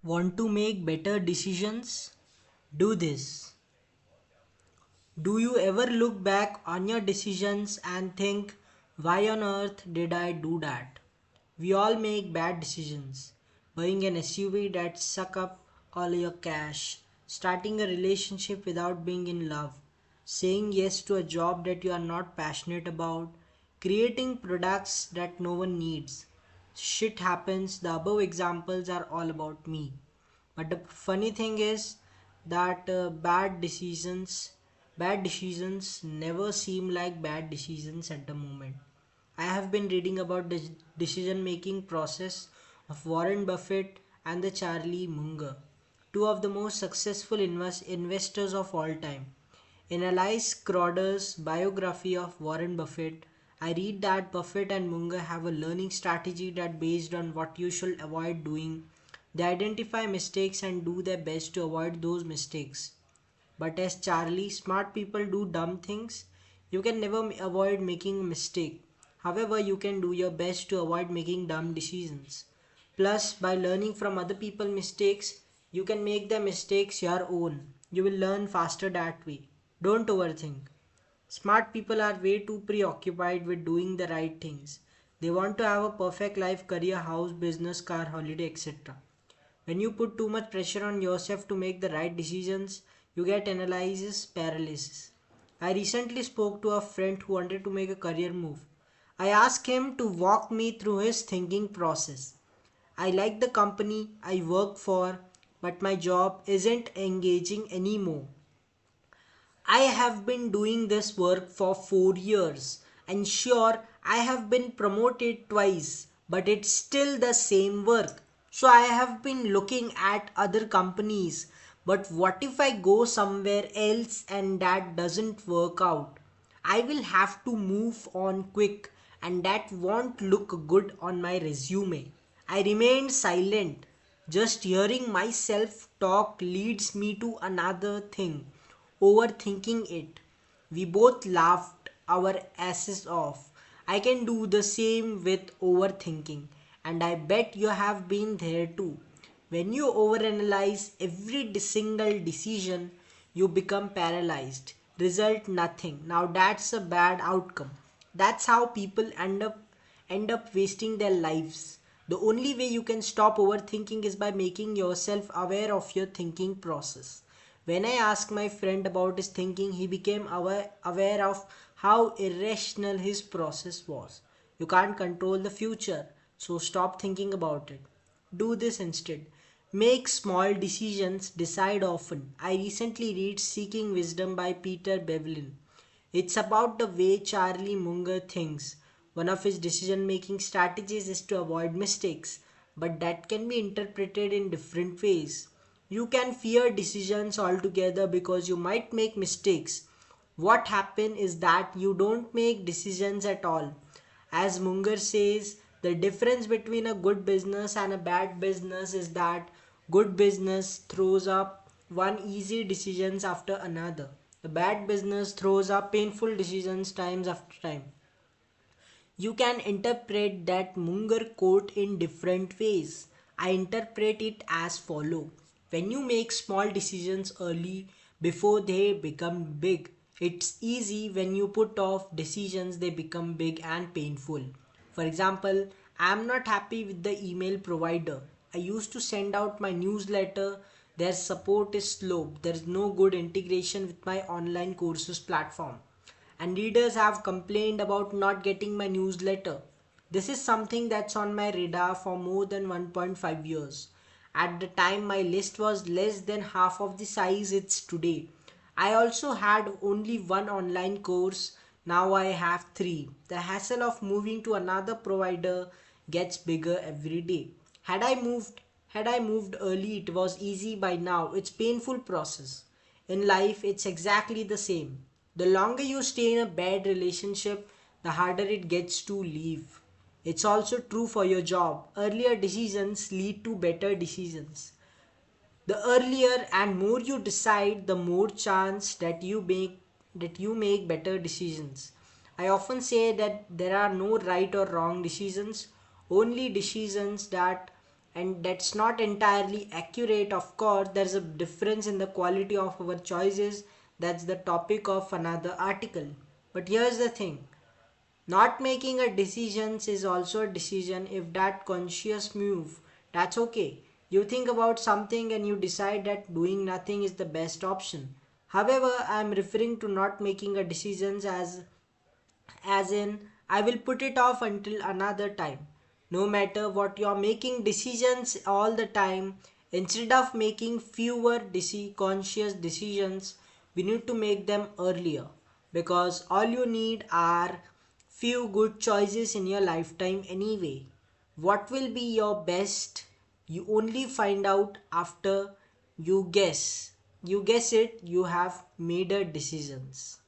Want to make better decisions? Do this. Do you ever look back on your decisions and think, why on earth did I do that? We all make bad decisions. Buying an SUV that suck up all your cash, starting a relationship without being in love, saying yes to a job that you are not passionate about, creating products that no one needs. Shit happens. The above examples are all about me. But the funny thing is that bad decisions never seem like bad decisions at the moment. I have been reading about the decision making process of Warren Buffett and the Charlie Munger, two of the most successful investors of all time. In Alice Crowder's biography of Warren Buffett, I read that Buffett and Munger have a learning strategy that based on what you should avoid doing. They identify mistakes and do their best to avoid those mistakes. But as Charlie, smart people do dumb things. You can never avoid making a mistake. However, you can do your best to avoid making dumb decisions. Plus, by learning from other people's mistakes, you can make the mistakes your own. You will learn faster that way. Don't overthink. Smart people are way too preoccupied with doing the right things. They want to have a perfect life, career, house, business, car, holiday, etc. When you put too much pressure on yourself to make the right decisions, you get analysis paralysis. I recently spoke to a friend who wanted to make a career move. I asked him to walk me through his thinking process. I like the company I work for, but my job isn't engaging anymore. I have been doing this work for 4 years, and sure, I have been promoted twice, but it's still the same work. So I have been looking at other companies. But what if I go somewhere else and that doesn't work out? I will have to move on quick, and that won't look good on my resume. I remained silent. Just hearing myself talk leads me to another thing, overthinking it. We both laughed our asses off. I can do the same with overthinking, and I bet you have been there too. When you overanalyze every single decision, you become paralyzed. Result nothing. Now that's a bad outcome. That's how people end up wasting their lives. The only way you can stop overthinking is by making yourself aware of your thinking process. When I asked my friend about his thinking, he became aware of how irrational his process was. You can't control the future, so stop thinking about it. Do this instead. Make small decisions, decide often. I recently read Seeking Wisdom by Peter Bevelin. It's about the way Charlie Munger thinks. One of his decision making strategies is to avoid mistakes, but that can be interpreted in different ways. You can fear decisions altogether because you might make mistakes. What happens is that you don't make decisions at all. As Munger says, the difference between a good business and a bad business is that good business throws up one easy decisions after another. The bad business throws up painful decisions times after time. You can interpret that Munger quote in different ways. I interpret it as follow. When you make small decisions early before they become big, it's easy. When you put off decisions, they become big and painful. For example, I am not happy with the email provider. I used to send out my newsletter. Their support is slow. There is no good integration with my online courses platform, and readers have complained about not getting my newsletter. This is something that's on my radar for more than 1.5 years. At the time, my list was less than half of the size it's today. I also had only one online course. Now I have three. The hassle of moving to another provider gets bigger every day. Had I moved early, it was easy. By now it's painful process. In life, it's exactly the same. The longer you stay in a bad relationship, the harder it gets to leave. It's also true for your job. Earlier decisions lead to better decisions. The earlier and more you decide, the more chance that you make better decisions. I often say that there are no right or wrong decisions, only decisions that and that's not entirely accurate. Of course, there's a difference in the quality of our choices. That's the topic of another article. But here's the thing, not making a decision is also a decision. If that conscious move, that's okay. You think about something and you decide that doing nothing is the best option. However, I am referring to not making a decisions as in I will put it off until another time. No matter what, you're making decisions all the time. Instead of making fewer conscious decisions, we need to make them earlier, because all you need are few good choices in your lifetime anyway. What will be your best? You only find out after you guess. You guess it, you have made a decisions.